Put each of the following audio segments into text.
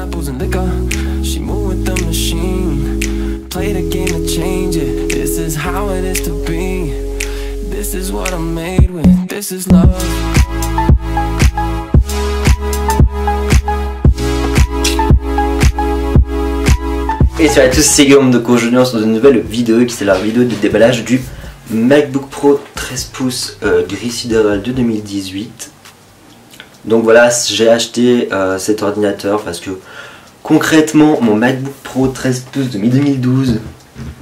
apples and liquor. She moved with the machine. Play the game to change it. This is how it is to be. This is what I'm made with. This is love. Et salut à tous, c'est Guillaume de aujourd'hui on se retrouve dans une nouvelle vidéo qui c'est la vidéo de déballage du MacBook Pro 13 pouces gris sidéral de 2018. Donc voilà, j'ai acheté cet ordinateur parce que concrètement mon MacBook Pro 13 pouces de 2012,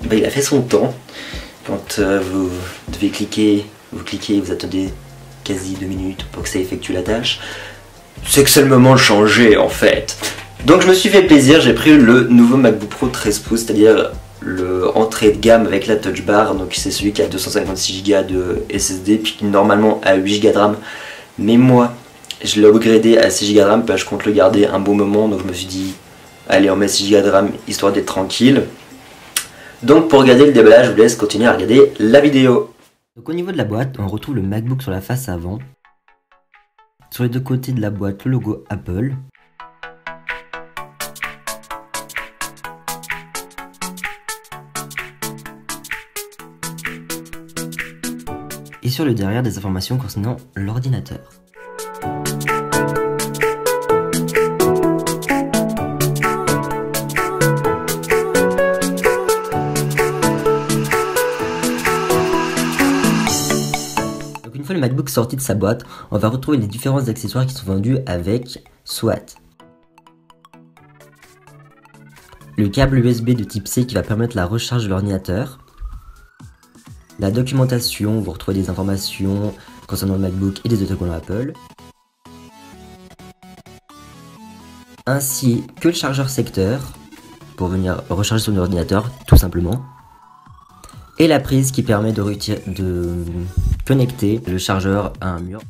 bah, il a fait son temps. Quand vous devez cliquer, vous attendez quasi 2 minutes pour que ça effectue la tâche. C'est que c'est le moment de changer en fait. Donc je me suis fait plaisir, j'ai pris le nouveau MacBook Pro 13 pouces, c'est-à-dire le entrée de gamme avec la Touch Bar. Donc c'est celui qui a 256 Go de SSD, puis qui normalement a 8 Go de RAM. Mais moi, je l'ai upgradé à 6 Go de RAM, parce que je compte le garder un bon moment. Donc je me suis dit, allez on met 6 Go de RAM, histoire d'être tranquille. Donc pour regarder le déballage, je vous laisse continuer à regarder la vidéo. Donc au niveau de la boîte, on retrouve le MacBook sur la face avant. Sur les deux côtés de la boîte, le logo Apple. Et sur le derrière, des informations concernant l'ordinateur. Donc une fois le MacBook sorti de sa boîte, on va retrouver les différents accessoires qui sont vendus avec, soit le câble USB de type C qui va permettre la recharge de l'ordinateur. La documentation, vous retrouvez des informations concernant le MacBook et des autocollants Apple. Ainsi que le chargeur secteur pour venir recharger son ordinateur tout simplement. Et la prise qui permet de connecter le chargeur à un mur.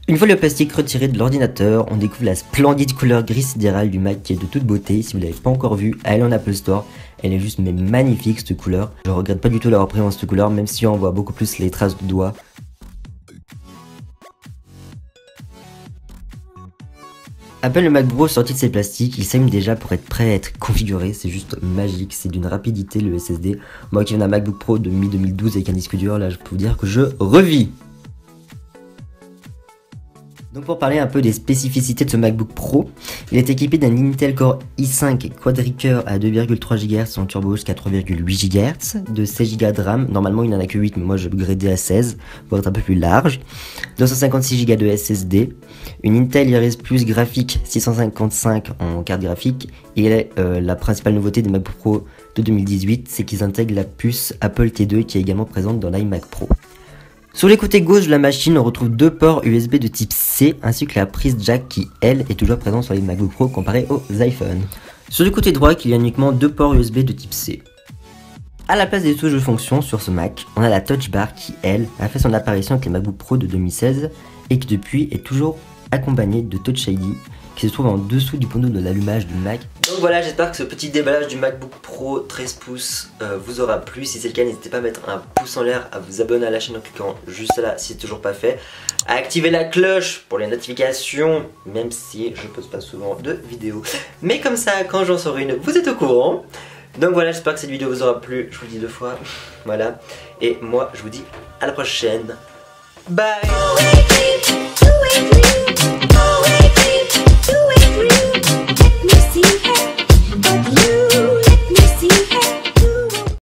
Une fois le plastique retiré de l'ordinateur, on découvre la splendide couleur gris sidéral du Mac qui est de toute beauté. Si vous ne l'avez pas encore vue, allez en Apple Store. Elle est juste mais magnifique cette couleur. Je regrette pas du tout d'avoir pris en cette couleur, même si on voit beaucoup plus les traces de doigts. À peine le MacBook Pro sorti de ses plastiques, il s'aime déjà pour être prêt à être configuré. C'est juste magique, c'est d'une rapidité le SSD. Moi qui viens d'un MacBook Pro de mi-2012 avec un disque dur, là je peux vous dire que je revis. Donc pour parler un peu des spécificités de ce MacBook Pro, il est équipé d'un Intel Core i5 quad-core à 2,3 GHz en turbo jusqu'à 3,8 GHz, de 16 Go de RAM, normalement il n'en a que 8 mais moi je vais upgrader à 16 pour être un peu plus large, 256 Go de SSD, une Intel Iris Plus graphique 655 en carte graphique, et la principale nouveauté des MacBook Pro de 2018 c'est qu'ils intègrent la puce Apple T2 qui est également présente dans l'iMac Pro. Sur les côtés gauche de la machine, on retrouve deux ports USB de type C ainsi que la prise jack qui, elle, est toujours présente sur les MacBook Pro comparé aux iPhones. Sur le côté droit, il y a uniquement deux ports USB de type C. À la place des touches de fonction sur ce Mac, on a la Touch Bar qui, elle, a fait son apparition avec les MacBook Pro de 2016 et qui depuis est toujours accompagnée de Touch ID qui se trouve en dessous du panneau de l'allumage du Mac. Donc voilà, j'espère que ce petit déballage du MacBook Pro 13 pouces vous aura plu. Si c'est le cas, n'hésitez pas à mettre un pouce en l'air, à vous abonner à la chaîne en cliquant juste là si c'est toujours pas fait, à activer la cloche pour les notifications, même si je poste pas souvent de vidéos. Mais comme ça, quand j'en sors une, vous êtes au courant. Donc voilà, j'espère que cette vidéo vous aura plu, je vous le dis 2 fois, voilà. Et moi, je vous dis à la prochaine. Bye.